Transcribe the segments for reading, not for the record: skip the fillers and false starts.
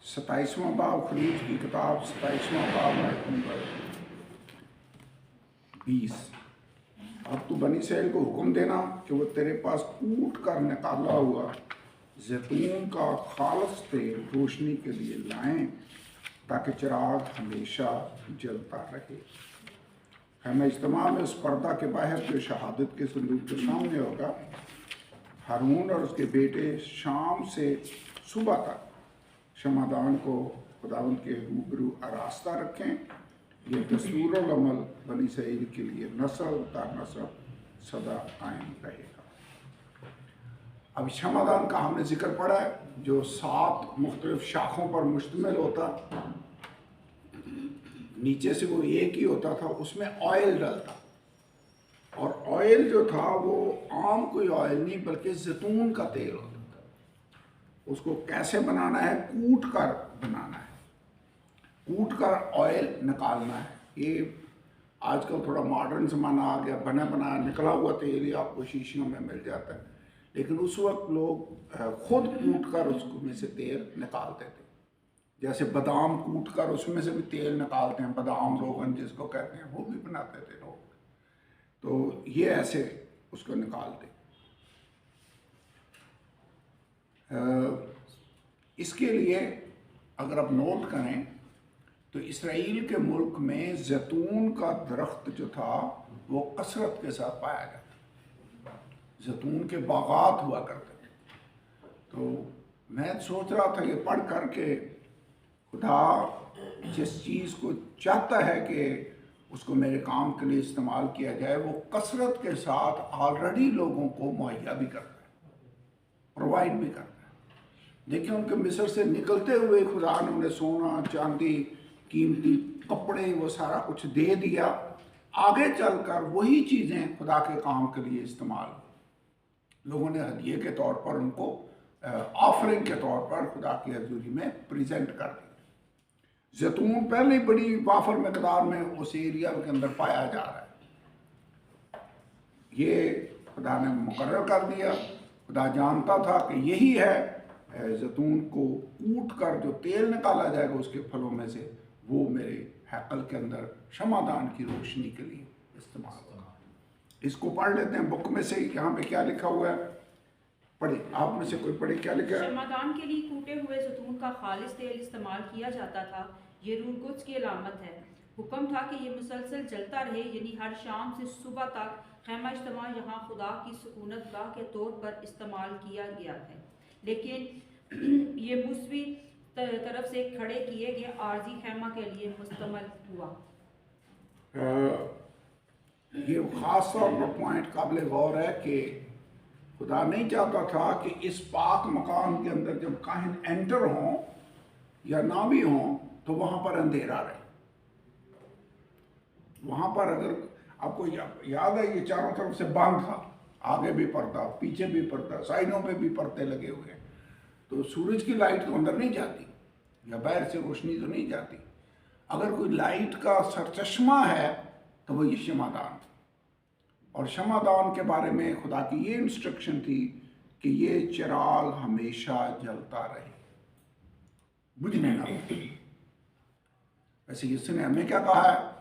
27वां बाब खलीज की किताब 27वां बाब नंबर 20। अब तू बनी इसराइल को हुक्म देना कि वो तेरे पास कूट कर निकाला हुआ जैतून का खालस तेल रोशनी के लिए लाएं ताकि चिराग हमेशा जलता रहे। हमें इज्तिमा में उस पर्दा के बाहर जो शहादत के संदूक के सामने होगा, हारून और उसके बेटे शाम से सुबह तक शमादान को खुदावंद के रूबरू आरास्ता रखें। यह दस्तूर और अमल बनी इसराइल के लिए नस्ल दर नस्ल सदा कायम रहेगा। अब शमादान का हमने जिक्र पढ़ा है, जो 7 मुख्तलिफ शाखों पर मुश्तमिल होता, नीचे से वो एक ही होता था, उसमें ऑयल डलता, और ऑयल जो था वो आम कोई ऑयल नहीं बल्कि जैतून का तेल होता था। उसको कैसे बनाना है? कूट कर बनाना है, कूट कर ऑयल निकालना है। ये आजकल थोड़ा मॉडर्न ज़माना आ गया, बना बनाया निकला हुआ तेल ही आपको शीशियों में मिल जाता है, लेकिन उस वक्त लोग खुद कूट कर उसको में से तेल निकालते थे। जैसे बादाम कूट कर उसमें से भी तेल निकालते हैं, बादाम रोगन जिसको कहते हैं, वो भी बनाते थे लोग। तो ये ऐसे उसको निकालते। इसके लिए अगर आप नोट करें तो इसराइल के मुल्क में जैतून का दरख्त जो था वो कसरत के साथ पाया जाता, जैतून के बागात हुआ करते थे। तो मैं सोच रहा था ये पढ़ करके, खुदा जिस चीज़ को चाहता है कि उसको मेरे काम के लिए इस्तेमाल किया जाए, वो कसरत के साथ ऑलरेडी लोगों को मुहैया भी करता है, प्रोवाइड भी करता है। देखिए, उनके मिस्र से निकलते हुए खुदा ने उन्हें सोना चांदी कीमती कपड़े वो सारा कुछ दे दिया। आगे चलकर वही चीज़ें खुदा के काम के लिए इस्तेमाल लोगों ने हदिये के तौर पर उनको ऑफरिंग के तौर पर खुदा की हजूरी में प्रेजेंट कर दी। जैतून पहले ही बड़ी वाफर मकदार में उस एरिया के अंदर पाया जा रहा है। ये खुदा ने मुकर्रर कर दिया। खुदा जानता था कि यही है, जैतून को कूट कर जो तेल निकाला जाएगा उसके फलों में से, वो मेरे हैकल के अंदर शमादान की रोशनी के लिए इस्तेमाल होगा। इसको पढ़ लेते हैं बुक में से, यहाँ पे क्या लिखा हुआ है, पढ़े। आप में से कोई पढ़े, क्या लिखा है? शमादान के लिए कूटे हुए जैतून का खालिस तेल इस्तेमाल किया जाता था। ये रूह कुद्स की अलामत है। हुक्म था कि ये मुसलसल जलता रहे, यानी हर शाम से सुबह तक। खैमा इज्तिमा यहाँ खुदा की सुकूनत गाह के तौर पर इस्तेमाल किया गया है, लेकिन ये मूसवी तरफ से खड़े किए गए आर्जी खैमा के लिए मुस्तमल हुआ। ये खास तौर पर पॉइंट काबिल गौर है कि खुदा नहीं चाहता था कि इस पाक मकान के अंदर जब काहिन एंटर हों या ना भी हों तो वहाँ पर अंधेरा रहे। वहाँ पर अगर आपको याद है, ये चारों तरफ से बांध था, आगे भी पर्दा, पीछे भी पर्दा, साइडों पे भी पर्दे लगे हुए हैं, तो सूरज की लाइट तो अंदर नहीं जाती या बाहर से रोशनी तो नहीं जाती। अगर कोई लाइट का सरचश्मा है तो वो ये शमादान, और शमादान के बारे में खुदा की ये इंस्ट्रक्शन थी कि ये चिराग हमेशा जलता रहे, बुझने ना लगे। वैसे इसने हमें क्या कहा है?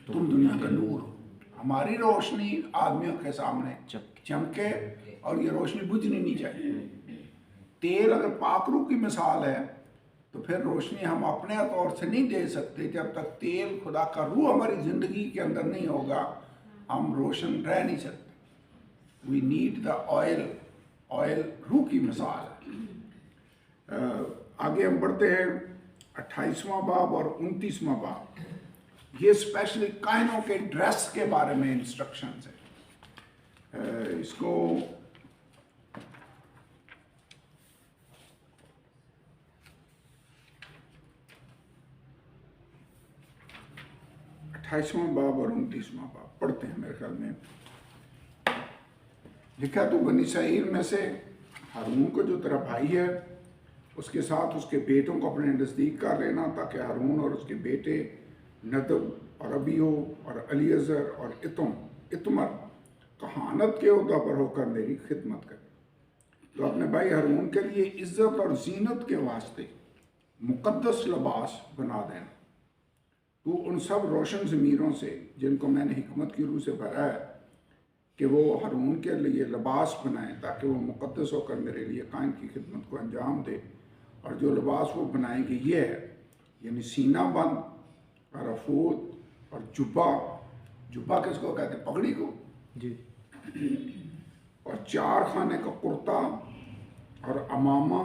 तुम दुनिया का नूर हो। हमारी रोशनी आदमियों के सामने चमके, और ये रोशनी बुझनी नहीं चाहिए। तेल अगर पाकरू की मिसाल है तो फिर रोशनी हम अपने तौर से नहीं दे सकते। जब तक तेल खुदा का रूह हमारी ज़िंदगी के अंदर नहीं होगा, हम रोशन रह नहीं सकते। We need the oil. Oil रूह की मिसाल है। आगे हम बढ़ते हैं 28वां बाब और 29वां बाब। ये स्पेशली काहिनों के ड्रेस के बारे में इंस्ट्रक्शंस है। इसको अट्ठाईसवां बाब और 29वां बाब पढ़ते हैं। मेरे ख्याल में लिखा, तो बनी इसराइल में से हारून को जो तेरा भाई है उसके साथ उसके बेटों को अपने नज़दीक कर लेना, ताकि हारून और उसके बेटे नदब और अबीहो और अलीअज़र और इतमर कहानत के उहदा पर होकर मेरी खिदमत करें। तो अपने भाई हारून के लिए इज्जत और जीनत के वास्ते मुक़द्दस लिबास बना देना। तो उन सब रोशन ज़मीरों से जिनको मैंने हिकमत की रूह से भरा है कि वो हारून के लिए लिबास बनाएं ताकि वो मुक़द्दस होकर मेरे लिए कायम की खिदमत को अंजाम दे। और जो लिबास वो बनाएंगे ये है, यानी सीना बंद और अफूद और जुब्बा। जुब्बा किसको कहते हैं? पगड़ी को जी। और 4 खाने का कुर्ता और अमामा।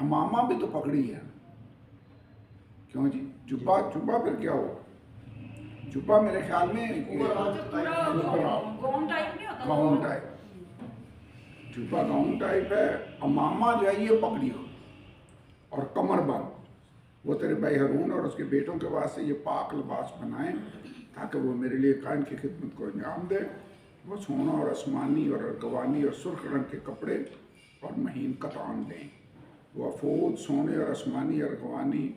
अमामा भी तो पगड़ी है, क्यों जी? जुब्बा जुब्बा फिर क्या हुआ? जुब्बा मेरे ख्याल में गाउन टाइप नहीं होता? गाउन टाइप, जुब्बा गाउन टाइप है। अमामा जो है ये पगड़ी हो और कमर बंद। वो तेरे भाई हारून और उसके बेटों के वास्ते ये पाक लिबास बनाएं ताकि वो मेरे लिए कायम की खिदमत को अंजाम दे। वो सोना और आसमानी और अर्गवानी और सुर्ख रंग के कपड़े और महीन कतान दें। वो अफूद सोने और आसमानी अर्गवानी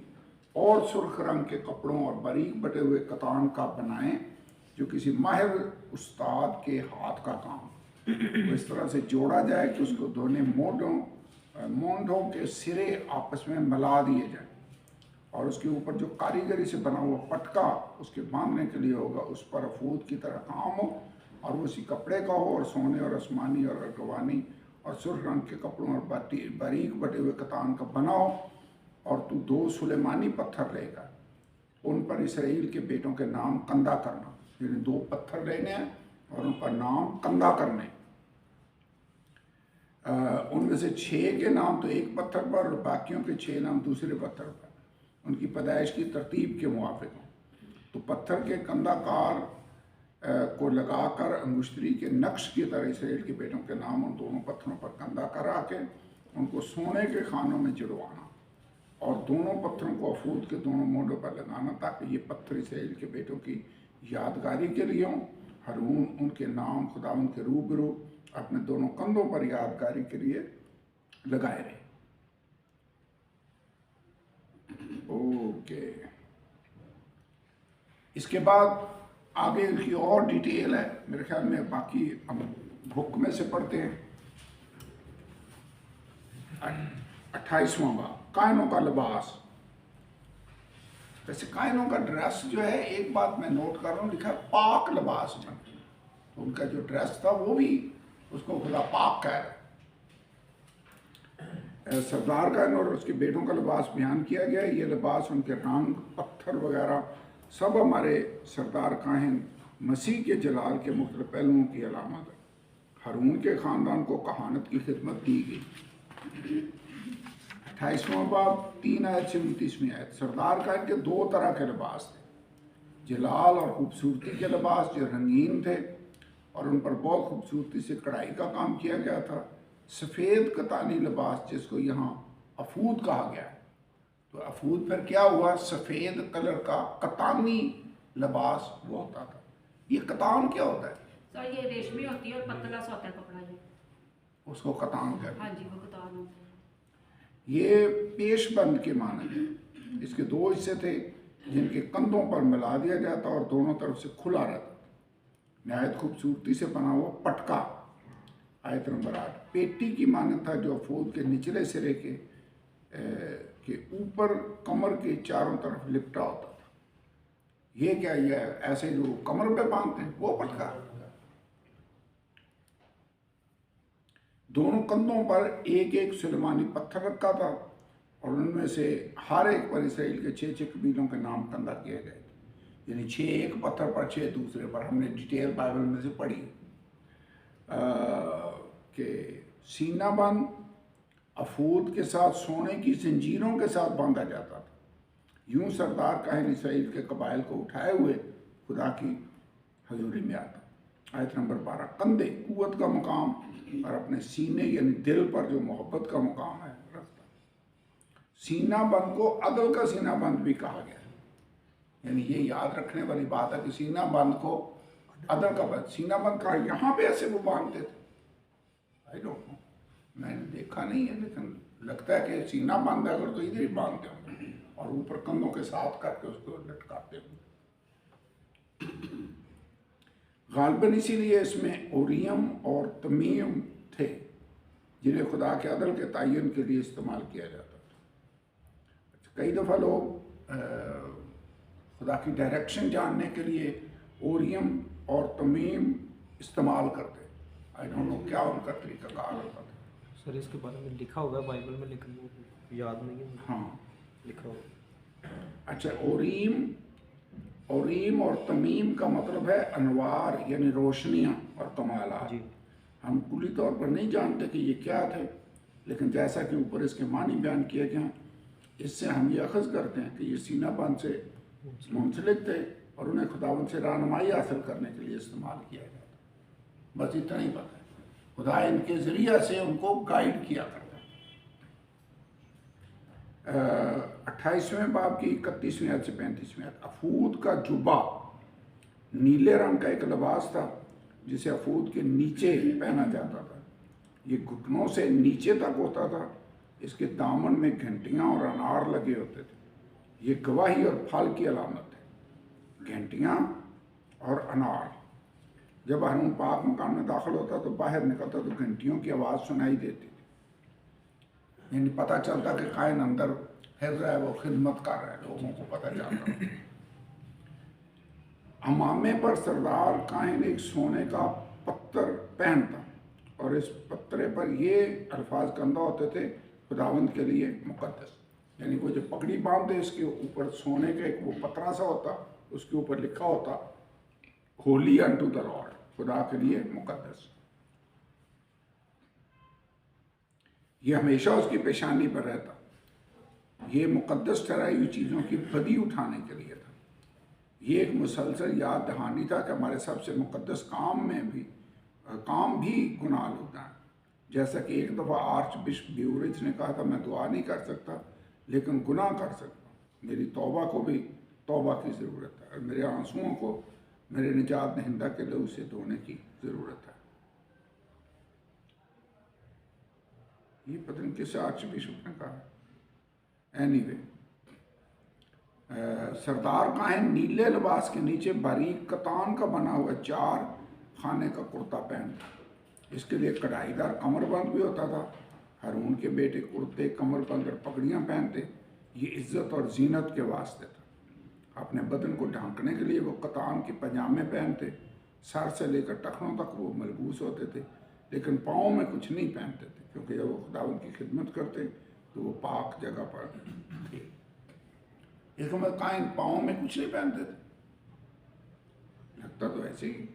और सुर्ख रंग के कपड़ों और बारीक बटे हुए कतान का बनाएं, जो किसी माहिर उस्ताद के हाथ का काम वो इस तरह से जोड़ा जाए कि उसको दोनों मोंढों के सिरे आपस में मिला दिए जाएं। और उसके ऊपर जो कारीगरी से बना हुआ पटका उसके बांधने के लिए होगा, उस पर अफूद की तरह काम हो और वो उसी कपड़े का हो और सोने और आसमानी और अर्गवानी और सुर्ख रंग के कपड़ों और बारीक बटे हुए कतान का बना हो। और तू 2 सुलेमानी पत्थर लेगा, उन पर इसराइल के बेटों के नाम कंधा करना। यानी 2 पत्थर लेने हैं और उन पर नाम कंधा करने। उनमें से 6 के नाम तो एक पत्थर पर और बाकियों के 6 नाम दूसरे पत्थर पर, उनकी पैदाइश की तरतीब के मुआफिक हों। तो पत्थर के कंधाकार को लगाकर अंगुश्तरी के नक्श की तरह इसराइल के बेटों के नाम उन दोनों पत्थरों पर कंधा करा के उनको सोने के खानों में जुड़वाना और दोनों पत्थरों को अफूद के दोनों मोड़ों पर लगाना ताकि ये पत्थर इसराइल के बेटों की यादगारी के लिए हों। हारून उनके नाम खुदा उनके रूबरू अपने दोनों कंधों पर यादगारी के लिए लगाए रहे। ओके, इसके बाद आगे इनकी और डिटेल है, मेरे ख्याल में बाकी हम बुक में से पढ़ते हैं। 28वां बाब, कायनों का लिबास। वैसे कायनों का ड्रेस जो है, एक बात मैं नोट कर रहा हूँ, लिखा है पाक लिबास में। तो उनका जो ड्रेस था वो भी उसको खुदा पाक कह रहा है। सरदार कायन और उसके बेटों का लिबास बयान किया गया है। ये लिबास, उनके रंग, पत्थर वगैरह सब हमारे सरदार काहिन मसीह के जलाल के मुख्तलिफ पहलुओं की अलामत है। हारून के ख़ानदान को कहानत की खिदमत दी गई। 28वां बाब 3 आयत से 29वीं आयत। सरदार काहिन के 2 तरह के लिबास थे, जलाल और खूबसूरती के लिबास जो रंगीन थे और उन पर बहुत खूबसूरती से कढ़ाई का काम किया गया था। सफ़ेद कतानी लिबास जिसको यहाँ अफूद कहा गया है। तो अफूद फिर क्या हुआ? सफ़ेद कलर का कतानी लिबास वो होता था। ये कतान क्या होता है? सर ये रेशमी होती है और पतला सा होता है कपड़ा, ये उसको कतान कहते हैं। हाँ जी, वो कतान होता है। ये पेशबंद के माने हैं। इसके 2 हिस्से थे जिनके कंधों पर मिला दिया जाता और दोनों तरफ से खुला रहता। नहायत खूबसूरती से बना हुआ पटका। आयत नंबर 8, पेटी की मानद था जो अफूद के निचले सिरे के ऊपर कमर के चारों तरफ लिपटा होता था। ये क्या, ये ऐसे जो कमर पे बांधते हैं वो पटका। दोनों कंधों पर एक एक सुलेमानी पत्थर रखा था और उनमें से हर एक पर इसराइल के 6 कबीलों के नाम कंधा किए गए। यानी 6 एक पत्थर पर, 6 दूसरे पर। हमने डिटेल बाइबल में से पढ़ी कि सीना बंद अफूद के साथ सोने की जंजीरों के साथ बांधा जाता था। यूं सरदार काहिन इसराइल के कबाइल को उठाए हुए खुदा की हजूरी में आता। आयत नंबर 12, कंधे कुव्वत का मुकाम और अपने सीने यानी दिल पर जो मोहब्बत का मुकाम है रखता। सीना बंद को अदल का सीना बंद भी कहा गया। यानी ये याद रखने वाली बात है कि सीना बंद को अदल का बंद, सीना बंद कहा। यहाँ पे ऐसे वो बांधते थे, आई डोंट नो, मैंने देखा नहीं है, लेकिन लगता है कि सीना बंद अगर तो इधर ही बांधते होंगे और ऊपर कंधों के साथ करके उसको लटकाते होंगे। गालबन इसीलिए इसमें ओरियम और तमीम थे जिन्हें खुदा के अदल के तयन के लिए इस्तेमाल किया जाता था। कई दफ़ा लोग खुदा की डायरेक्शन जानने के लिए ओरियम और तमीम इस्तेमाल करते। आई डोंट नो क्या उनका तरीक़ाकार होता था। सर इसके बारे में लिखा हुआ है बाइबल में, लेकिन वो याद नहीं है मुझे। हाँ, लिखा हुआ। अच्छा, ओरीम और तमीम का मतलब है अनवार, यानी रोशनियाँ और कमालात। जी। हम कुली तौर पर नहीं जानते कि ये क्या थे, लेकिन जैसा कि ऊपर इसके मानी बयान किए गए हैं, इससे हम ये अखज़ करते हैं कि ये सीना बंद से मुंसलिक थे और उन्हें खुदावंद से रहनुमाई हासिल करने के लिए इस्तेमाल किया गया था। बस इतना ही पता है। खुदा इनके ज़रिए से उनको गाइड किया करता है। 28वें बाब की 31वीं आयत से 35वीं आयत। अफूद का जुब्बा नीले रंग का एक लिबास था जिसे अफूद के नीचे पहना जाता था। ये घुटनों से नीचे तक होता था। इसके दामन में घंटियाँ और अनार लगे होते थे। ये गवाही और फल की अलामत है, घंटियाँ और अनार। जब हारून पाक मकान में दाखिल होता तो बाहर निकलता तो घंटियों की आवाज़ सुनाई देती थी, यानी पता चलता कि कायन अंदर फिर रहा है, वो खिदमत कर रहा है, लोगों को पता चलता। अमामे पर सरदार कायन एक सोने का पत्थर पहनता और इस पत्थरे पर ये अल्फाज कंधा होते थे, खुदावंद के लिए मुकद्दस। यानी वो जो पगड़ी बांधते इसके ऊपर सोने का एक वो पतरा सा होता, उसके ऊपर लिखा होता होली अनटू द लॉर्ड, खुदा के लिए मुकद्दस। ये हमेशा उसकी पेशानी पर रहता। ये मुकद्दस ठहराई हुई चीज़ों की बदी उठाने के लिए था। ये एक मुसलसल याद दहानी था कि हमारे सबसे मुकद्दस काम भी गुनाह होता है। जैसा कि एक दफ़ा आर्च बिशप ब्यूरिच ने कहा था, मैं दुआ नहीं कर सकता लेकिन गुनाह कर सकता हूँ। मेरी तौबा को भी तौबा की ज़रूरत है और मेरे आंसुओं को मेरे निजात दहिंदा के लहू से धोने की ज़रूरत है। ये पता नहीं किस आर्च बिशप ने कहा। एनीवे, सरदार कायन नीले लिबास के नीचे बारीक कतान का बना हुआ 4 खाने का कुर्ता पहनता। इसके लिए कढ़ाईदार कमरबंद भी होता था। हारून के बेटे कुर्ते, कमरबंद और पगड़ियाँ पहनते। ये इज्जत और जीनत के वास्ते था। अपने बदन को ढांकने के लिए वो कतान के पजामे पहनते। सर से लेकर टखनों तक वो मलबूस होते थे, लेकिन पाँव में कुछ नहीं पहनते थे, क्योंकि जब वो खुदावंद की खिदमत करते तो वो पाक जगह पर थे। इसका मतलब कायन पाँव में कुछ नहीं पहनते थे, लगता तो ऐसे ही।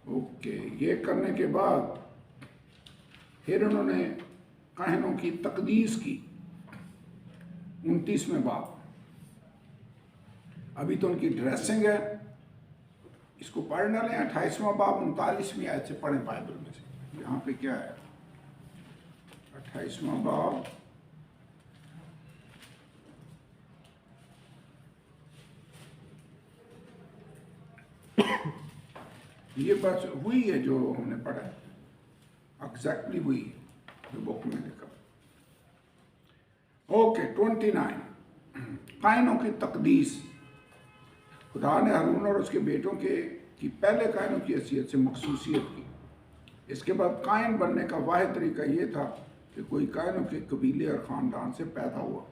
ओके, ये करने के बाद फिर उन्होंने काहिनों की तकदीस की। 29वें बाब। अभी तो उनकी ड्रेसिंग है, इसको पढ़ डालें। 28वां बाब 39वीं आयत से पढ़ें बाइबल में से। यहाँ पे क्या है? 28वां बाब ये बस हुई है जो हमने पढ़ा है, एग्जैक्टली हुई जो बुक में लिखा। ओके, 29 कायनों की तकदीस। खुदा ने हारून और उसके बेटों की पहले कायनों की हैसियत से मखसूसियत की। इसके बाद कायन बनने का वाहिद तरीका ये था कि कोई कायनों के कबीले और ख़ानदान से पैदा हुआ।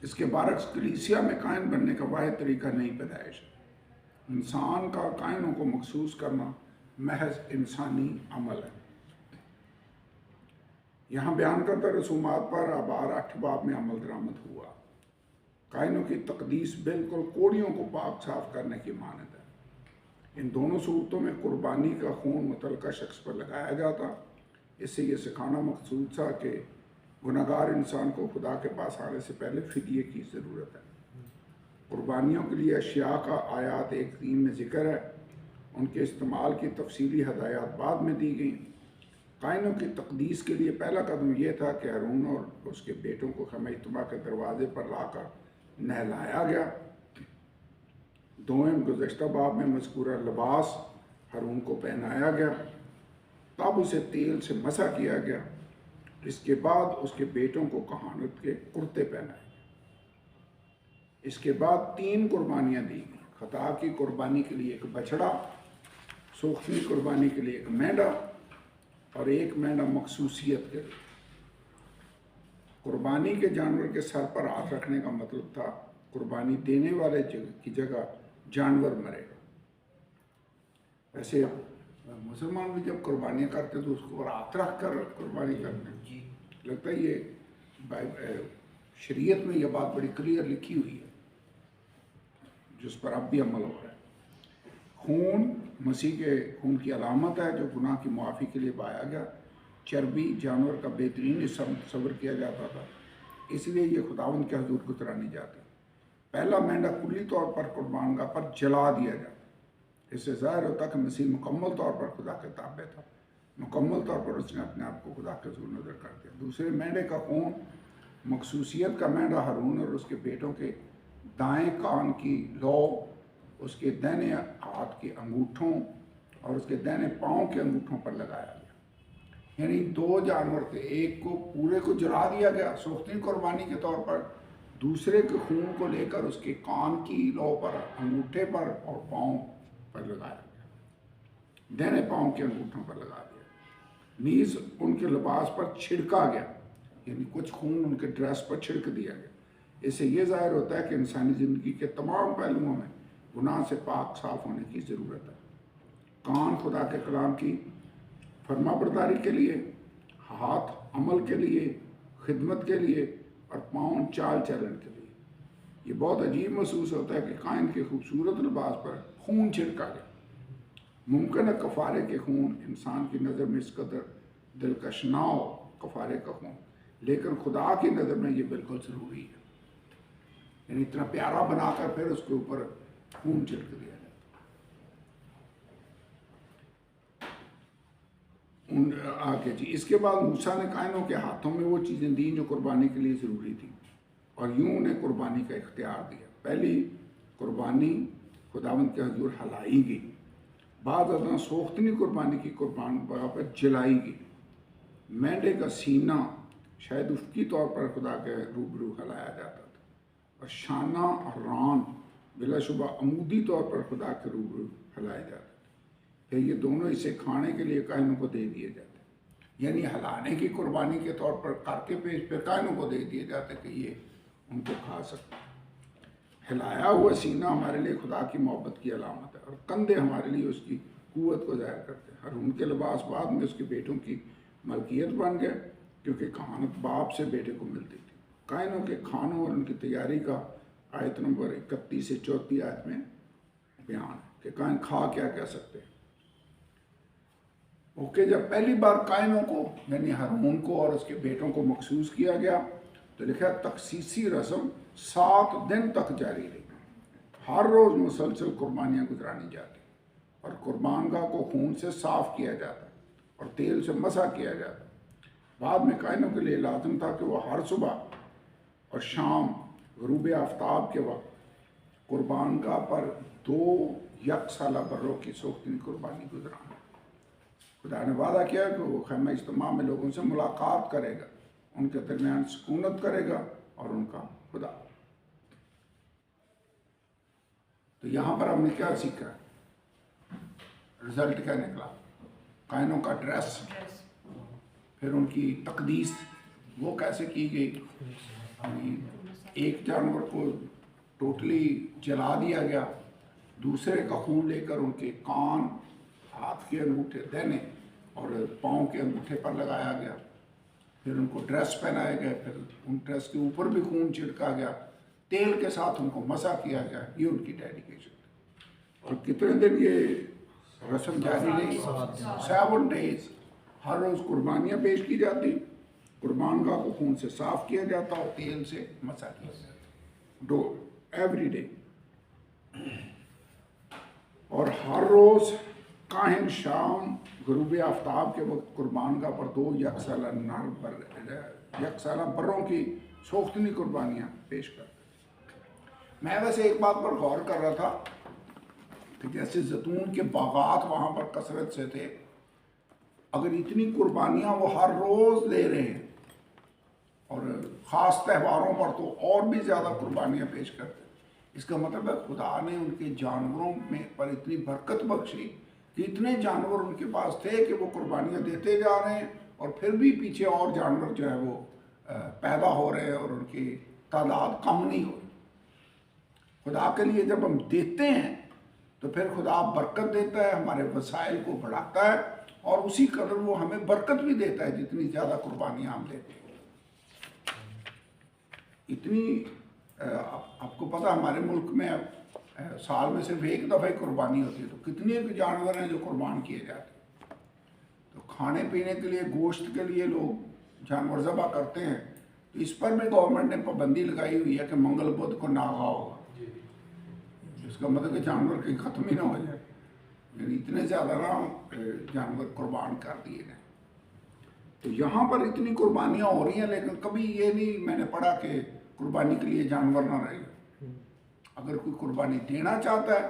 इसके बरक्स कलीसिया में कायन बनने का वाहिद तरीका नई पैदाइश। इंसान का कायनों को मखसूस करना महज इंसानी अमल है। यहाँ बयान करता रसूमात पर आबार 8 बाब में अमल दरामद हुआ। कायनों की तकदीस बिल्कुल कोड़ियों को पाक साफ करने की मानद है। इन दोनों सूरतों में कुर्बानी का खून मुतलका शख्स पर लगाया जाता। इससे ये सिखाना मकसूद था कि गुनहगार इंसान को खुदा के पास आने से पहले फिदिये की ज़रूरत है। कुर्बानियों के लिए अशिया का आयात 1:3 में जिक्र है। उनके इस्तेमाल की तफसीली हदायत बाद में दी गई। कायनों की तकदीस के लिए पहला कदम यह था कि हारून और उसके बेटों को खैमा इज्तिमा के दरवाजे पर लाकर नहलाया गया। दोएम गुज़श्ता बाब में मज़कूरा लिबास हारून को पहनाया गया, तब उसे तेल से मसा किया गया। इसके बाद उसके बेटों को कहानत के कुर्ते पहनाए। इसके बाद 3 कुर्बानियाँ दी गई। खता की कुर्बानी के लिए एक बछड़ा, सोख्ती कुर्बानी के लिए एक मेंढा और एक मेंढा मखसूसियत के लिए। कुर्बानी के जानवर के सर पर हाथ रखने का मतलब था कुर्बानी देने वाले की जगह जानवर मरेगा। वैसे मुसलमान भी जब कुर्बानियाँ करते तो उसको हाथ रख कर कुर्बानी करते हैं। लगता है ये शरीयत में ये बात बड़ी क्लियर लिखी हुई है, जिस पर अब भी अमल हो रहा है। खून मसीह के खून की अलामत है जो गुनाह की मुआफ़ी के लिए पाया गया। चर्बी जानवर का बेहतरीन हिस्सा मुतसव्वर किया जाता था, इसलिए ये खुदावंद के हुजूर गुजरानी जाती। पहला मेंढा कुल्ली तौर पर कुर्बानगाह पर जला दिया जाता। इससे ज़ाहिर होता कि मसीह मुकम्मल तौर पर खुदा के ताबे था, मुकम्मल तौर पर उसने अपने आप को खुदा के हुजूर नज़र कर दिया। दूसरे मेंढे का खून मखसूसियत का मेंढा हारून और उसके बेटों के दाएं कान की लौ, उसके दाहिने हाथ के अंगूठों और उसके दाहिने पाँव के अंगूठों पर लगाया गया। यानी दो जानवर थे, एक को पूरे को जला दिया गया सोख्ती कुर्बानी के तौर पर, दूसरे के खून को लेकर उसके कान की लौ पर, अंगूठे पर और पाँव पर लगाया गया, दाहिने पाँव के अंगूठों पर लगा दिया। नीज उनके लिबास पर छिड़का गया, यानी कुछ खून उनके ड्रेस पर छिड़क दिया गया। इससे यह जाहिर होता है कि इंसानी ज़िंदगी के तमाम पहलुओं में गुनाह से पाक साफ होने की ज़रूरत है। कान खुदा के कलाम की फरमाबरदारी के लिए, हाथ अमल के लिए, खिदमत के लिए और पाँव चाल चलन के लिए। ये बहुत अजीब महसूस होता है कि कायन के खूबसूरत लिबास पर खून छिड़का गया। मुमकिन है कफ़ारे के खून इंसान की नज़र में इस कदर दिलकश ना हो, कफ़ारे का खून, लेकिन खुदा की नज़र में ये बिल्कुल ज़रूरी है। यानी इतना प्यारा बनाकर फिर उसके ऊपर खून छिड़क दिया जाता। आगे जी, इसके बाद मूसा ने कायनों के हाथों में वो चीज़ें दी जो कुर्बानी के लिए ज़रूरी थी और यूं उन्हें कुर्बानी का इख्तियार दिया। पहली कुर्बानी खुदावंद के हुजूर हलाई गई, बाद अदना सोख्तनी कुर्बानी की कुर्बान पर जलाई गई। मेंढे का सीना शायद उफ़की तौर पर खुदा के रूबरू हलाया जाता था और शाना और रान बिलाशुबा अमूदी तौर पर खुदा के रूबरू हलाया जाता था। फिर ये दोनों इसे खाने के लिए कायनों को दे दिए जाते, यानी हलाने की कुर्बानी के तौर पर करके पेश फिर कायनों को दे दिए जाते कि ये उनको खा सकते। हिलाया हुआ सीना हमारे लिए खुदा की मोहब्बत की अलामत है और कंधे हमारे लिए उसकी कुव्वत को ज़ाहिर करते हैं। और उनके लिबास बाद में उसके बेटों की मलकियत बन गए, क्योंकि कहानत बाप से बेटे को मिलती थी। कायनों के खानों और उनकी तैयारी का आयत नंबर 31 से 34 आयत में बयान है कि कायन खा क्या कह सकते हैं। ओके, जब पहली बार कायनों को यानी हारून को और उसके बेटों को मखसूस किया गया तो लिखा तखसीसी रस्म 7 दिन तक जारी रही। हर रोज़ मुसलसल कुर्बानियाँ गुजरानी जाती और कुर्बानगाह को खून से साफ किया जाता और तेल से मसा किया जाता। बाद में कायनों के लिए लाजम था कि वह हर सुबह और शाम ग़ुरूब आफ्ताब के वक्त कुर्बानगाह पर 2 यकसाला बर्रों की सोख्ती कुर्बानी गुजराना। खुदा ने वादा किया कि वो खैमा इज्तिमा में लोगों से मुलाकात करेगा, उनके दरमियान सुकूनत करेगा और उनका खुदा। तो यहाँ पर हमने क्या सीखा, रिजल्ट क्या निकला? कायनों का ड्रेस, फिर उनकी तकदीस वो कैसे की गई। एक जानवर को टोटली जला दिया गया, दूसरे का खून लेकर उनके कान, हाथ के अंगूठे दाहिने और पाँव के अंगूठे पर लगाया गया। फिर उनको ड्रेस पहनाए गए, फिर उन ड्रेस के ऊपर भी खून छिड़का गया, तेल के साथ उनको मसा किया गया। ये उनकी डेडिकेशन। और कितने दिन ये रस्म जारी रही? 7 डेज। हर रोज़ कुर्बानियाँ पेश की जाती, कुर्बानगाह को खून से साफ किया जाता और तेल से मसा किया जाता, एवरी डे। और हर रोज़ काहिन शाम ग़ुरूब आफ्ताब के वक्त कुर्बानगाह पर 2 यकसाला बर्रों की सोख्तनी कुर्बानियाँ पेश करते। मैं वैसे एक बात पर गौर कर रहा था कि जैसे जैतून के बागात वहाँ पर कसरत से थे, अगर इतनी कुर्बानियाँ वो हर रोज़ ले रहे हैं और ख़ास त्योहारों पर तो और भी ज़्यादा कुर्बानियाँ पेश करते, इसका मतलब है खुदा ने उनके जानवरों में पर इतनी बरकत बख्शी कि इतने जानवर उनके पास थे कि वो कुर्बानियाँ देते जा रहे हैं और फिर भी पीछे और जानवर जो है वो पैदा हो रहे हैं और उनकी तादाद कम नहीं हो रही। खुदा के लिए जब हम देते हैं तो फिर खुदा बरकत देता है, हमारे वसाइल को बढ़ाता है और उसी कदर वो हमें बरकत भी देता है जितनी ज़्यादा कुर्बानियाँ हम देते हैं। इतनी आपको पता हमारे मुल्क में साल में सिर्फ एक दफ़ा ही कुर्बानी होती है, तो कितने जानवर हैं जो कुर्बान किए जाते हैं। तो खाने पीने के लिए, गोश्त के लिए लोग जानवर ज़बह करते हैं, तो इस पर भी गवर्नमेंट ने पाबंदी लगाई हुई है कि मंगल बुध को ना खाओ। इसका मतलब कि जानवर कहीं ख़त्म ही ना हो जाए, यानी इतने ज़्यादा ना जानवर कुर्बान कर दिए गए। तो यहाँ पर इतनी कुर्बानियाँ हो रही हैं, लेकिन कभी ये नहीं मैंने पढ़ा कि कुर्बानी के लिए जानवर ना रहे। अगर कोई कुर्बानी देना चाहता है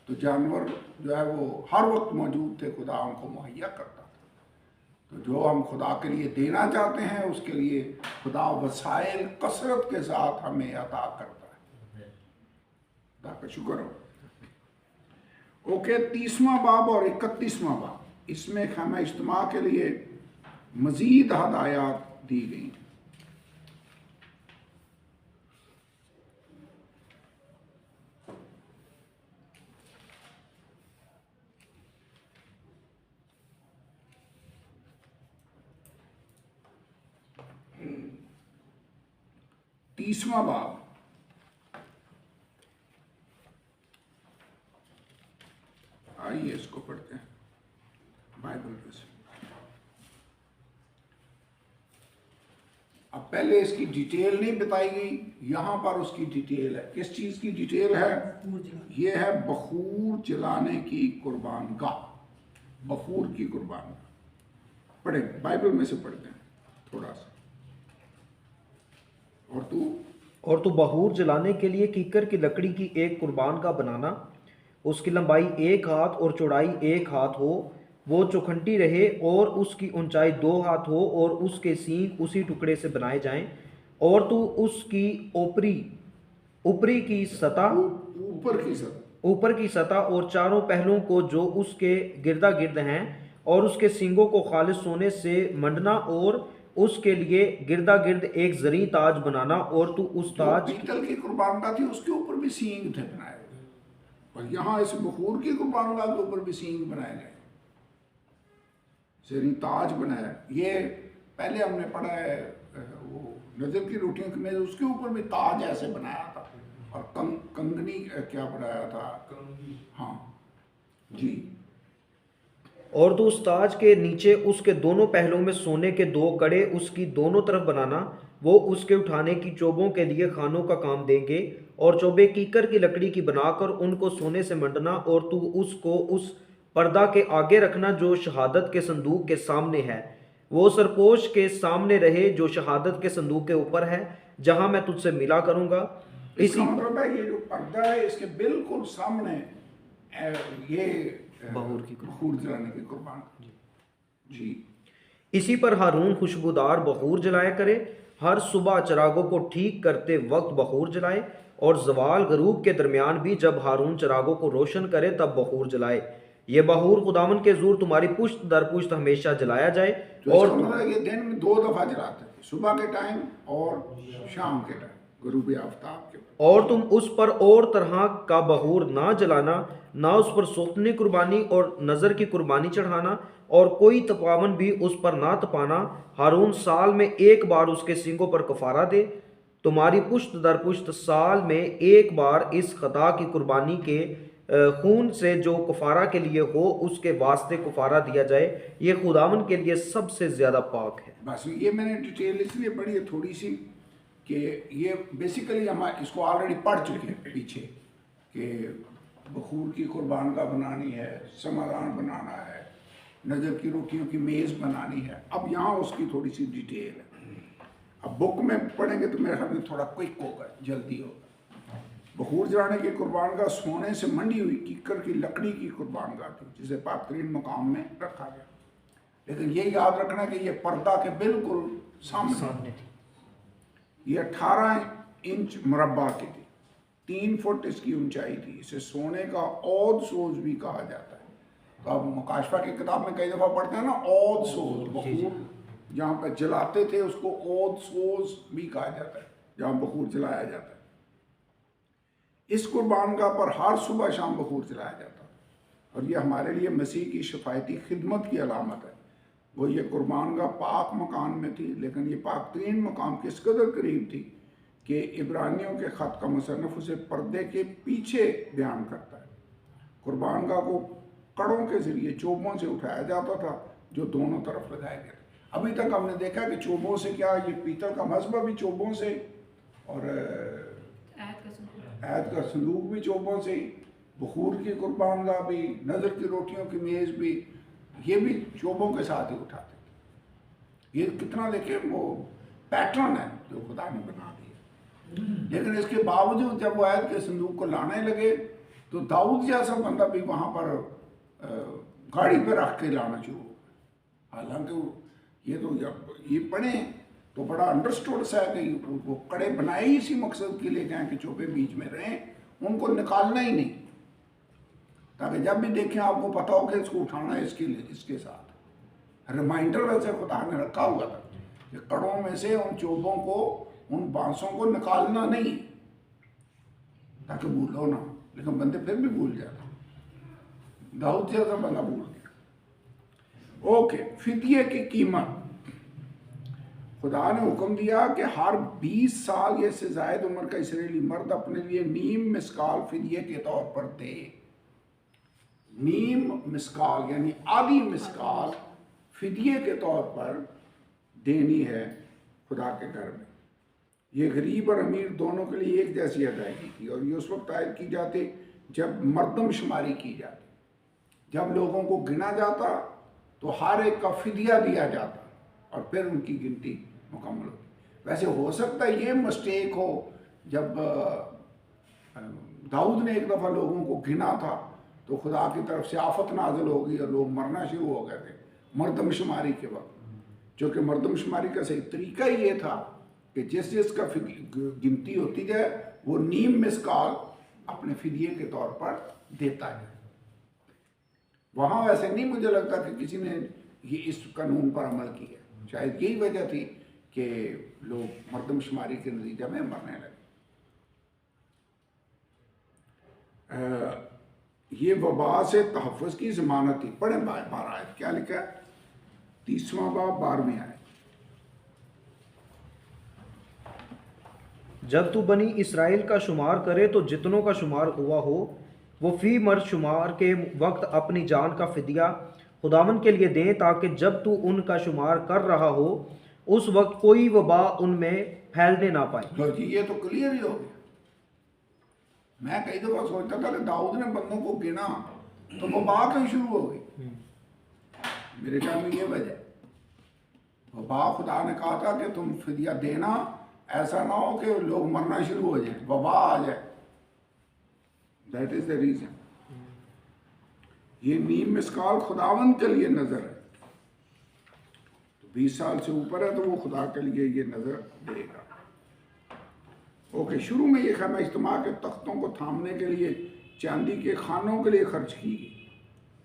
तो जानवर जो है वो हर वक्त मौजूद थे, खुदा उनको मुहैया करता था। तो जो हम खुदा के लिए देना चाहते हैं उसके लिए खुदा वसाइल कसरत के साथ हमें अता करता है। खुदा का शुक्र हो। ओके, 30वां बाब और 31वां बाब, इसमें खैमा इज्तिमा के लिए मज़ीद हदायत दी गई। तीसवां बाब, आइए इसको पढ़ते हैं बाइबल में से। अब पहले इसकी डिटेल नहीं बताई गई, यहां पर उसकी डिटेल है। किस चीज की डिटेल है? ये है बखूर जलाने की कुर्बान गाह, बखूर की कुर्बान गाह। पढ़े, बाइबल में से पढ़ते हैं थोड़ा सा। और तू बखूर जलाने के लिए कीकर की लकड़ी की एक कुर्बान का बनाना, उसकी लंबाई 1 हाथ और चौड़ाई 1 हाथ हो, वो चौखंटी रहे और उसकी ऊंचाई 2 हाथ हो, और उसके सींग उसी टुकड़े से बनाए जाएं। और तू उसकी ऊपरी की सतह, ऊपर की सतह और चारों पहलुओं को जो उसके गिरदा गिर्द हैं, और उसके सींगों को खालिस सोने से मंडना, और उसके लिए गिरदा गिर्द एक जरी ताज बनाना। और तू उस ताज, पीतल की कुर्बान का थी उसके ऊपर भी सींग थे बनाए हुए, और यहाँ इस बखूर की कुर्बान का के ऊपर भी सींग बनाए गए, जरी ताज बनाया। ये पहले हमने पढ़ा है वो नजर की रोटियों की मेज, उसके ऊपर भी ताज ऐसे बनाया था, और कंगनी क्या बनाया था, हाँ जी। और तो उस ताज के नीचे उसके दोनों पहलुओं में सोने के 2 कड़े उसकी दोनों तरफ बनाना, वो उसके उठाने की चोबों के लिए खानों का काम देंगे। और चोबे कीकर की लकड़ी की बनाकर उनको सोने से मंडना। और तू उसको उस पर्दा के आगे रखना जो शहादत के संदूक के सामने है, वो सरपोश के सामने रहे जो शहादत के संदूक के ऊपर है, जहां मैं तुझसे मिला करूंगा। इसी मतलब है ये जो पर्दा है इसके बिल्कुल सामने ये बखूर जलाने की कुर्बान जी। इसी पर हारून खुशबूदार बखूर जलाया करे, हर सुबह चिरागों को ठीक करते वक्त बखूर जलाए, और जवाल गरूब के दरमियान भी जब हारून चिरागों को रोशन करे तब बखूर जलाए। ये बखूर खुदावन के हुजूर तुम्हारी पुश्त दर पुश्त हमेशा जलाया जाए। और ये दिन में 2 दफा जलाते थे, सुबह के टाइम और शाम के टाइम गरूब आफ्ताब के। और तुम उस पर और तरह का बखूर ना जलाना, ना उस पर सोतनी कुर्बानी और नज़र की कुर्बानी चढ़ाना, और कोई तपावन भी उस पर ना तपाना। हारून साल में 1 बार उसके सींगों पर कफारा दे। तुम्हारी पुश्त दर पुश्त साल में 1 बार इस खता की कुर्बानी के खून से जो कफारा के लिए हो उसके वास्ते कफारा दिया जाए। ये खुदावन के लिए सबसे ज़्यादा पाक है। बस ये मैंने डिटेल इसलिए पढ़ी है थोड़ी सी कि ये बेसिकली हम इसको ऑलरेडी पढ़ चुके हैं पीछे, कि बखूर की कुर्बान का बनानी है, समारान बनाना है, नज़र की रोटियों की मेज़ बनानी है। अब यहाँ उसकी थोड़ी सी डिटेल है। अब बुक में पढ़ेंगे तो मेरे ख्याल में थोड़ा क्विक होगा, जल्दी होगा। बखूर जलाने की कुर्बान का सोने से मंडी हुई कीकर की लकड़ी की कुर्बान का थी, जिसे पाक तरीन मकाम में रखा गया। लेकिन ये याद रखना कि ये पर्दा के बिल्कुल सामने थी। ये 18 इंच मुरब्बा की थी, 3 फुट इसकी ऊंचाई थी। इसे सोने का औद सोज भी कहा जाता है। तो आप मुकाशफा की किताब में कई दफ़ा पढ़ते हैं ना, औद सोज, जी, जी। बखूर जहाँ पर जलाते थे उसको औद सोज भी कहा जाता है, जहाँ बखूर जलाया जाता है। इस कुर्बानगाह पर हर सुबह शाम बखूर जलाया जाता है, और ये हमारे लिए मसीह की शफायती खिदमत की अलामत है। वो ये कुर्बानगाह पाक मकान में थी, लेकिन ये पाक तीन मकाम किस कदर करीब थी कि इब्रानियों के ख़त का मुसन्निफ उसे पर्दे के पीछे बयान करता है। कुर्बानगाह को कड़ों के ज़रिए चोबों से उठाया जाता था जो दोनों तरफ लगाए गए थे। अभी तक हमने देखा कि चोबों से क्या, ये पीतल का मसबा भी चोबों से, और ऐद का संदूक भी चोबों से, बखूर की कुर्बानगाह भी, नज़र की रोटियों की मेज़ भी, ये भी चोबों के साथ ही उठाते थे। ये कितना देखे वो पैटर्न है जो खुदा ने बना दिया। लेकिन इसके बावजूद जब वो ऐद के संदूक को लाने लगे तो दाऊद जैसा बंदा भी वहाँ पर गाड़ी पे रख के लाना शुरू हो। हालांकि ये तो जब ये पढ़े तो बड़ा अंडरस्टूड सा है कि वो कड़े बनाए ही इसी मकसद के लिए गए कि चोपे बीच में रहें, उनको निकालना ही नहीं, ताकि जब भी देखें आपको पता हो कि इसको उठाना है इसके लिए, इसके साथ रिमाइंडर वैसे खुदा ने रखा हुआ था कि कड़ों में से उन चोबों को, उन बांसों को निकालना नहीं, ताकि भूलो ना। लेकिन बंदे फिर भी भूल जाते, दाऊद जैसा बंदा भूल गया। ओके, फिदिये की कीमत। खुदा ने हुक्म दिया कि हर 20 साल या से ज़ायद उम्र का इसराइली मर्द अपने लिए नीम मिस्काल फिदिये के तौर पर दे। नीम मिस्काल यानी आधी मिस्काल फिदिये के तौर पर देनी है खुदा के घर में। ये गरीब और अमीर दोनों के लिए एक जैसी अदायगी थी, और ये उस वक्त आयद की जाती जब मर्दमशुमारी की जाती, जब लोगों को गिना जाता तो हर एक का फिदिया दिया जाता और फिर उनकी गिनती मुकम्मल होती। वैसे हो सकता है ये मिस्टेक हो, जब दाऊद ने एक दफ़ा लोगों को गिना था तो खुदा की तरफ से आफत नाजिल हो गई और लोग मरना शुरू हो गए थे मर्दमशुमारी के वक्त। जो कि मर्दमशुमारी का सही तरीका ही ये था कि जिस जिसका गिनती होती जाए वो नीम मिस्काल अपने फिदिये के तौर पर देता है। वहाँ वैसे नहीं मुझे लगता कि किसी ने ये इस कानून पर अमल किया। शायद यही वजह थी कि लोग मर्दमशुमारी के नतीजे में मरने लगे। ये वबा से तहफ़्फ़ुज़ की ज़मानत थी। पढ़े 12 आयत क्या लिखा है, 30वां बाब 12वीं आयत। जब तू बनी इसराइल का शुमार करे तो जितनों का शुमार हुआ हो वो फी मर्द शुमार के वक्त अपनी जान का फिदिया खुदावन के लिए दें, ताकि जब तू उनका शुमार कर रहा हो उस वक्त कोई वबा उनमें फैलने ना पाए। लो जी, ये तो क्लियर ही हो गया। मैं कई दफ़ा सोचता था कि दाऊद ने बंदों को गिना तो वबा क्यों शुरू हो गई। मेरे ख्याल में ये वजह, वबा खुदा ने कहा था कि तुम फिदिया देना, ऐसा ना हो कि लोग मरना शुरू हो जाए, वबा आ जाए। That is the reason. ये नीम मिस्काल खुदावन के लिए नजर है, तो 20 साल से ऊपर है तो वो खुदा के लिए ये नजर देगा। ओके, शुरू में ये खैमा इज्तिमा के तख्तों को थामने के लिए चांदी के खानों के लिए खर्च की गई।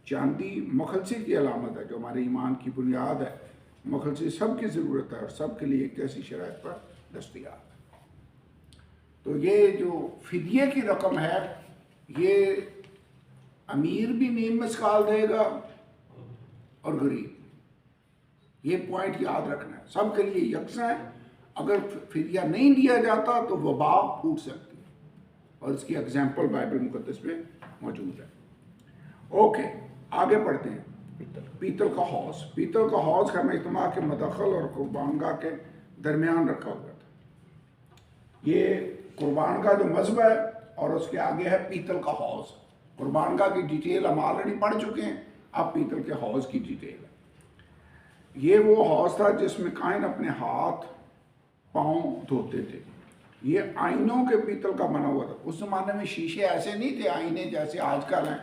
चांदी मखलसी की अलामत है जो हमारे ईमान की बुनियाद है। मखलसी सब की ज़रूरत है और सब के लिए एक जैसी शराइत पर दस्तयाब है। तो ये जो फिदिये की रकम है, ये अमीर भी नीम मिस्काल देगा और गरीब। ये पॉइंट याद रखना है, सब के लिए यकसा है। अगर फिदिया नहीं दिया जाता तो वबा फूट सकती है, और इसकी एग्जाम्पल बाइबल मुकद्दस में मौजूद है। ओके, आगे बढ़ते हैं। पीतल का हौज। पीतल का हौज खैमा इज्तिमा के मदखल और कुर्बानगाह के दरमियान रखा हुआ था। ये कुर्बानगाह जो मज़बा है और उसके आगे है पीतल का हौज। कुर्बानगाह की डिटेल हम ऑलरेडी पढ़ चुके हैं, अब पीतल के हौज की डिटेल है। ये वो हौज था जिसमें काइन अपने हाथ पाँव धोते थे। ये आईनों के पीतल का बना हुआ था। उस ज़माने में शीशे ऐसे नहीं थे आईने जैसे आजकल हैं।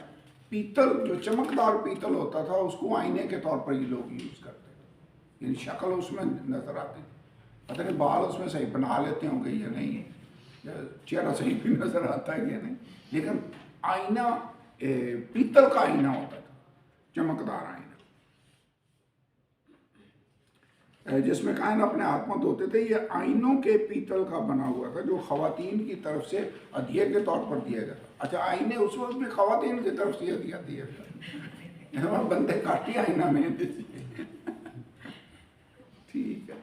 पीतल जो चमकदार पीतल होता था उसको आईने के तौर पर ये लोग यूज़ करते थे, यानी शक्ल उसमें नज़र आती थी। पता नहीं बाल उसमें सही बना लेते होंगे या नहीं, चेहरा सही भी नज़र आता है या नहीं, लेकिन आईना पीतल का आईना होता था चमकदार आईना, जिसमें कायन अपने हाथ में धोते थे। ये आइनों के पीतल का बना हुआ था जो खवातीन की तरफ से हदिये के तौर पर दिया जाता। अच्छा, आईने उस वक्त भी खवातीन की तरफ से हदिया दिया था, बंदे काटी आईना में। ठीक है।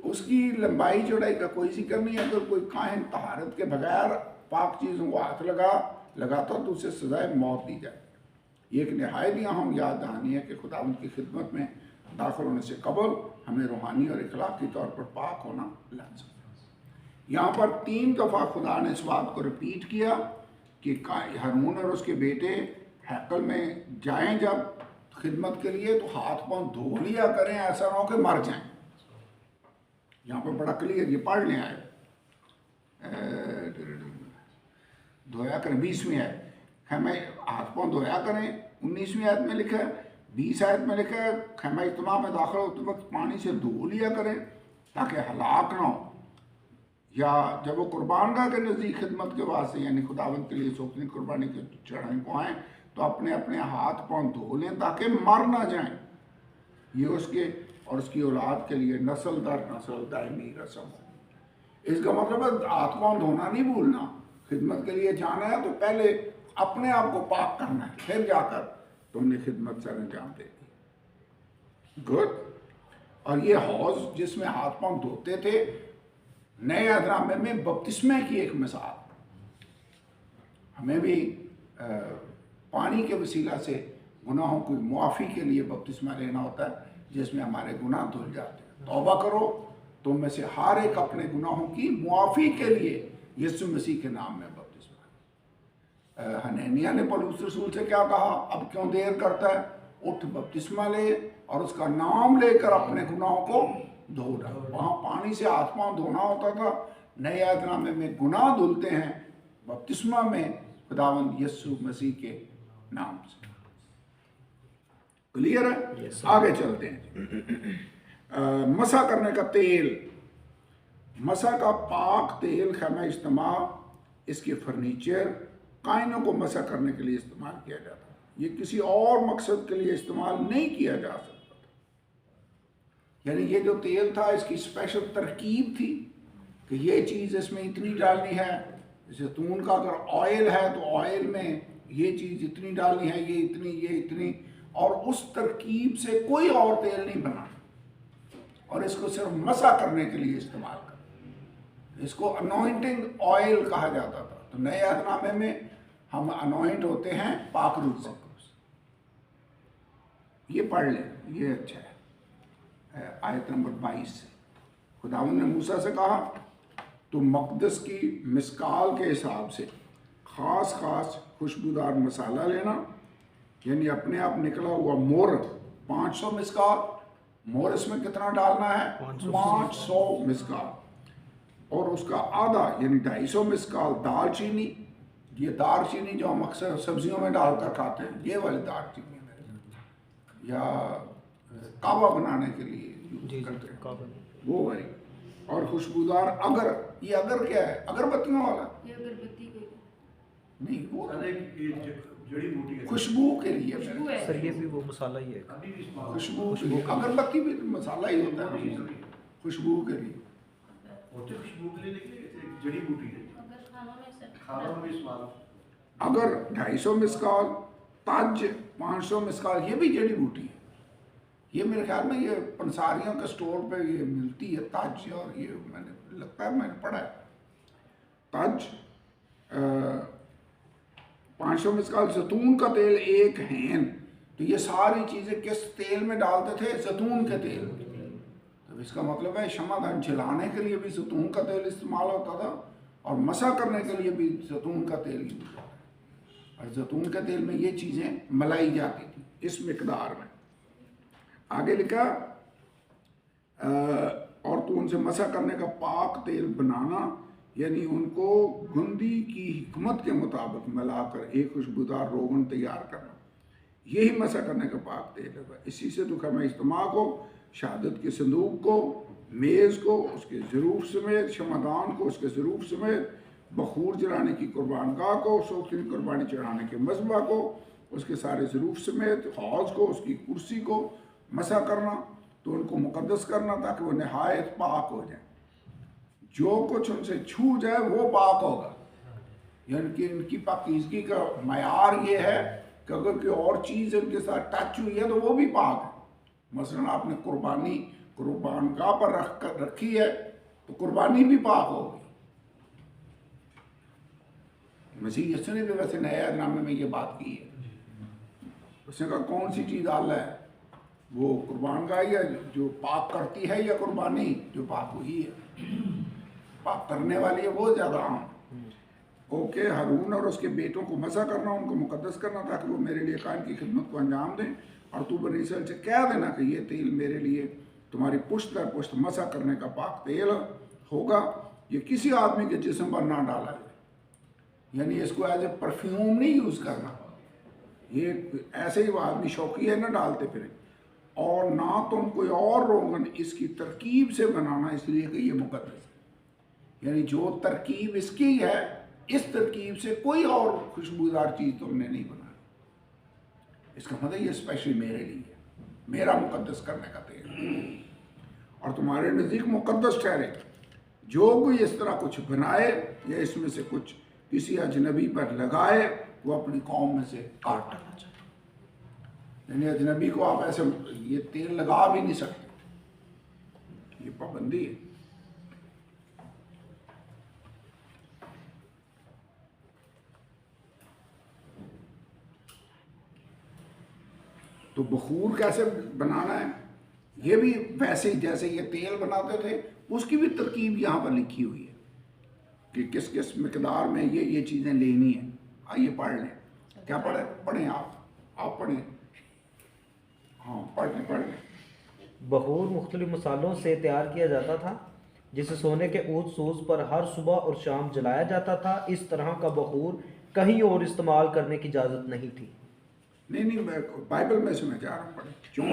उसकी लंबाई चौड़ाई का कोई जिक्र नहीं। अगर कोई काहिन तहारत के बगैर पाक चीज़ों को हाथ लगाता तो उसे सजाए मौत दी जाए। ये एक नहायत ही अहम याद दहानी है कि खुदावंद की खिदमत में दाखिल होने से कबल हमें रूहानी और इखलाकी तौर पर पाक होना लाज़िम है। यहाँ पर 3 दफ़ा खुदा ने इस बात को रिपीट किया कि हारून और उसके बेटे हैकल में जाएं जब खिदमत के लिए तो हाथ पांव धो लिया करें, ऐसा ना हो कि मर जाएं। यहाँ पर बड़ा क्लियर, ये पढ़ लें आए धोया करें 20वीं आयत, खैमा हाथ पांव धोया करें 19वीं आयत में लिखा है। 20 आयत में लिखा है खैमा इज्तिमा में दाखिल होते वक्त पानी से धो लिया करें ताकि हलाक ना हो। या जब वो कुर्बानगाह के नज़दीक खिदमत के वास्ते यानी खुदावंद के लिए सोखनी कुर्बानी के चढ़ाने को आएँ तो अपने अपने हाथ पांव धो लें ताकि मर ना जाएं। ये उसके और उसकी औलाद के लिए नस्ल दर नस्ल दायमी रस्म है। इसका मतलब है हाथ पांव धोना नहीं भूलना। खिदमत के लिए जाना है तो पहले अपने आप को पाक करना है, फिर जाकर तुमने खिदमत सर अंजाम दे दी। गुड। और ये हौज जिसमें हाथ पांव धोते थे नए अहदनामे में बपतिस्मे की एक मिसाल। हमें भी पानी के वसीला से गुनाहों की मुआफ़ी के लिए बपतिस्मा लेना होता है जिसमें हमारे गुनाह धुल जाते हैं। तौबा करो, तुम में से हर एक अपने गुनाहों की मुआफ़ी के लिए यीशु मसीह के नाम में बपतिस्मा। हनैनिया ने पौलुस रसूल से क्या कहा, अब क्यों देर करता है, उठ बपतिस्मा ले और उसका नाम लेकर अपने गुनाहों को धो डाल। वहाँ पानी से हाथ पांव धोना होता था, नए अहदनामे में गुनाह धुलते हैं बपतिस्मा में खुदावंद यीशु मसीह के नाम से। क्लियर है? आगे चलते हैं। मसा करने का तेल, मसा का पाक तेल खैमा इज्तिमा, इसके फर्नीचर कायनों को मसा करने के लिए इस्तेमाल किया जाता है। ये किसी और मकसद के लिए इस्तेमाल नहीं किया जा सकता था। यानी ये जो तेल था इसकी स्पेशल तरकीब थी कि ये चीज़ इसमें इतनी डालनी है। जैतून का अगर ऑयल है तो ऑयल में ये चीज़ इतनी डालनी है, ये इतनी, और उस तरकीब से कोई और तेल नहीं बना और इसको सिर्फ मसा करने के लिए इस्तेमाल कर। इसको अनॉइंटिंग ऑयल कहा जाता था। तो नए अहदनामे में हम अनॉइंट होते हैं पाक रूह से। ये पढ़ लें, ये अच्छा है। आयत नंबर 22 से खुदावंद ने मूसा से कहा तो मकदस की मिसकाल के हिसाब से ख़ास खुशबूदार मसाला लेना, यानी अपने आप निकला हुआ मोर 500 मिसकाल। मोर इसमें कितना डालना है? 500 मिसकाल। और उसका आधा यानी 250 मिसकाल दालचीनी। ये दालचीनी जो हम अक्सर सब्जियों में डालकर खाते हैं, ये वाली दालचीनी है, या कावा बनाने के लिए यूज करते हैं वो वाली। और खुशबूदार अगर, ये अगर क्या है? अगरबत्तियों वाला? ये अगरबत्ती कोई नहीं, वो जड़ी बूटी है, खुशबू के लिए खुशबू है। सर ये भी वो मसाला ही है। खुशबू के लिए। अगरबत्ती भी मसाला ही होता है खुशबू के लिए। खुशबू के लिए लेकिन जड़ी बूटी है, खानों में इस्तेमाल। अगर 250 मिसकाल, तज 500 मिसकाल, ये भी जड़ी बूटी है। ये मेरे ख्याल में ये पंसारियों के स्टोर पे ये मिलती है तज, और ये मैंने लगता है मैंने पढ़ा है। तज 500 मिसकाल, जैतून का तेल 1 हैन। तो ये सारी चीज़ें किस तेल में डालते थे? जैतून के तेल। तो इसका मतलब है शमादान जलाने के लिए भी जैतून का तेल इस्तेमाल होता था और मसा करने के लिए भी जैतून का तेल यूज होता है। और जैतून के तेल में ये चीज़ें मलाई जाती थी इस मिकदार में। आगे लिखा और तो उनसे मसा करने का पाक तेल बनाना, यानी उनको गुंदी की हिकमत के मुताबिक मिलाकर एक खुशबूदार रोगन तैयार करना, यही मसा करने का पाक तेल है। इसी से तो खैमा इज्तिमा को, शहादत के संदूक को, मेज़ को उसके ज़रूफ समेत, शमादान को उसके ज़रूफ समेत, बखूर जलाने की कुर्बानगाह को, सोखती कुर्बानी चढ़ाने के मज़बा को, उसके सारे ज़रूफ समेत हौज को, उसकी कुर्सी को मसा करना, तो उनको मुकद्दस करना ताकि वो नहायत पाक हो जाए। जो कुछ उनसे छू जाए वो पाक होगा। यानी कि इनकी पाकीज़गी का मयार ये है कि अगर कोई और चीज़ इनके साथ टच हुई है तो वो भी पाक है। मसलन आपने कुर्बान गाह पर रखी है तो कुर्बानी भी पाक होगी। मसीह यीशु ने भी वैसे नया नामे में ये बात की है। उसने कहा कौन सी चीज़ आला है, वो कुर्बान गाह या जो पाक करती है, या कुर्बानी जो पाक हुई है। पाक करने वाली है वो ज़्यादा आम। ओके, हारून और उसके बेटों को मसा करना, उनको मुकद्दस करना ताकि वो मेरे लिए कायम की खिदमत को अंजाम दें। और तू बनी इसराइल से कह देना कि ये तेल मेरे लिए तुम्हारी पुश्त दर पुश्त मसा करने का पाक तेल होगा। ये किसी आदमी के जिस्म पर ना डाला जाए, यानी इसको एज ए परफ्यूम नहीं यूज़ करना। ये ऐसे ही वो आदमी शौकी है ना डालते फिर। और ना तुम कोई और रोगन इसकी तरकीब से बनाना, इसलिए कि ये मुकद्दस है। यानी जो तरकीब इसकी है, इस तरकीब से कोई और खुशबूदार चीज़ तुमने नहीं बनानी। इसका मतलब ये स्पेशली मेरे लिए है, मेरा मुकद्दस करने का तेल। और तुम्हारे नज़दीक मुकद्दस ठहरे जो कोई इस तरह कुछ बनाए या इसमें से कुछ किसी अजनबी पर लगाए, वो अपनी कौम में से काट डालना चाहिए। यानी अजनबी को आप ऐसे ये तेल लगा भी नहीं सकते, ये पाबंदी है। तो बखूर कैसे बनाना है, ये भी वैसे ही जैसे ये तेल बनाते थे, उसकी भी तरकीब यहाँ पर लिखी हुई है कि किस किस मिकदार में ये चीज़ें लेनी है। आइए पढ़ लें। क्या पढ़ें आप पढ़ें। हाँ पढ़ लें। बखूर मुख्तलिफ मसालों से तैयार किया जाता था, जिसे सोने के ऊद सूज पर हर सुबह और शाम जलाया जाता था। इस तरह का बखूर कहीं और इस्तेमाल करने की इजाज़त नहीं थी। नहीं, बाइबल में से मैं कह रहा हूँ पढ़ें।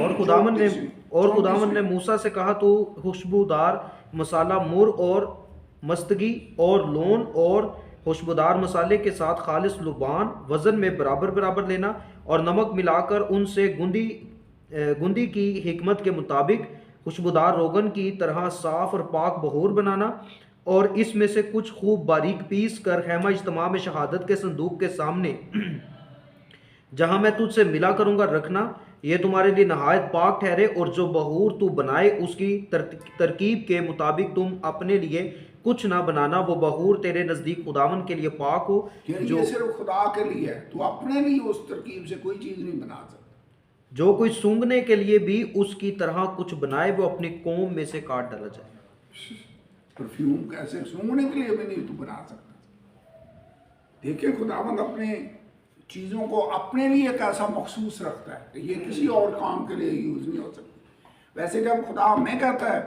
और खुदावन ने मूसा से कहा, तू खुशबूदार मसाला मुर और मस्तगी और लोन और खुशबूदार मसाले के साथ खालिस लुबान वज़न में बराबर बराबर लेना और नमक मिलाकर उनसे गुंदी की हिकमत के मुताबिक खुशबूदार रोगन की तरह साफ़ और पाक बहूर बनाना और इसमें से कुछ खूब बारीक पीस कर खैमा इज्तिमा में शहादत के संदूक के सामने जहाँ मैं तुझसे मिला करूँगा रखना। ये तुम्हारे लिए नहायत पाक ठहरे और जो बहूर तू बनाए उसकी तरकीब के मुताबिक तुम अपने लिए कुछ ना बनाना। वो बहूर तेरे नज़दीक खुदावन के लिए पाक हो। जो सिर्फ खुदा के लिए है, तू अपने लिए उस तरकीब से कोई चीज़ नहीं बना सकता। जो कोई सूंघने के लिए भी उसकी तरह कुछ बनाए, वो अपनी कौम में से काट डाला जाए। परफ्यूम कैसे सूंघने के लिए भी नहीं तू बना सकता। देखिए खुदावंद अपने चीज़ों को अपने लिए कैसा मखसूस रखता है, ये किसी और काम के लिए यूज़ नहीं हो सकती। वैसे जब खुदा हमें कहता है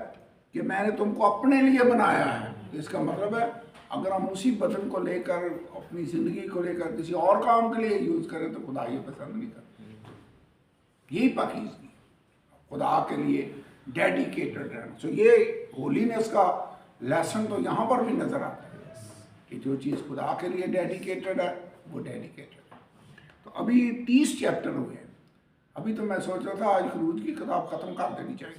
कि मैंने तुमको अपने लिए बनाया है, तो इसका मतलब है अगर हम उसी बदन को लेकर अपनी ज़िंदगी को लेकर किसी और काम के लिए यूज़ करें तो खुदा ये पसंद नहीं करता। यही पाकीज़गी, खुदा के लिए डेडिकेटेड रहना। सो ये होलीनेस का लेसन तो यहाँ पर भी नज़र आता है कि जो चीज़ खुदा के लिए डेडिकेटेड है वो डेडिकेटेड है। तो अभी 30 चैप्टर हुए हैं। अभी तो मैं सोच रहा था आज खरूज की किताब ख़त्म कर देनी चाहिए।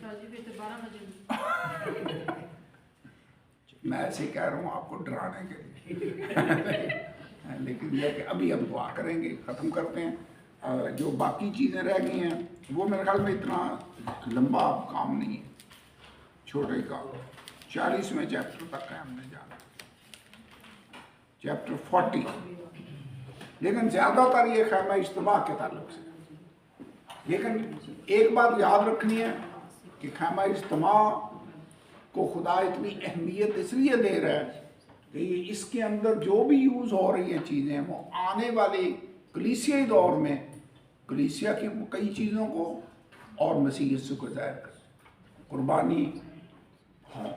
मैं ऐसे कह रहा हूँ आपको डराने के लिए लेकिन यह कि अभी हम दुआ करेंगे, ख़त्म करते हैं। जो बाकी चीज़ें रह गई हैं वो मेरे ख्याल में इतना लंबा काम नहीं है, छोटे काम। 40वें चैप्टर तक है हमने जाना, चैप्टर 40। लेकिन ज़्यादातर ये खैमा इज्तिमा के ताल्लुक से। लेकिन एक बात याद रखनी है कि खैमा इज्तिमा को खुदा इतनी अहमियत इसलिए दे रहा है कि ये इसके अंदर जो भी यूज़ हो रही है चीज़ें, वो आने वाले कलीसियाई दौर में कलीसिया की कई चीज़ों को और मसीह यीशु को ज़ाहिर कर, कुर्बानी,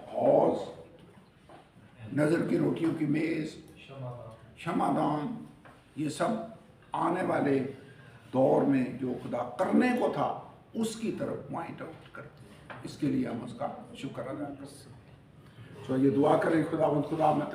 हौज़, नज़र की रोटियों की मेज़, क्षमादान, ये सब आने वाले दौर में जो खुदा करने को था उसकी तरफ पॉइंट आउट करते हैं। इसके लिए हम उसका शुक्र अदा करते हैं। तो ये दुआ करें खुदा में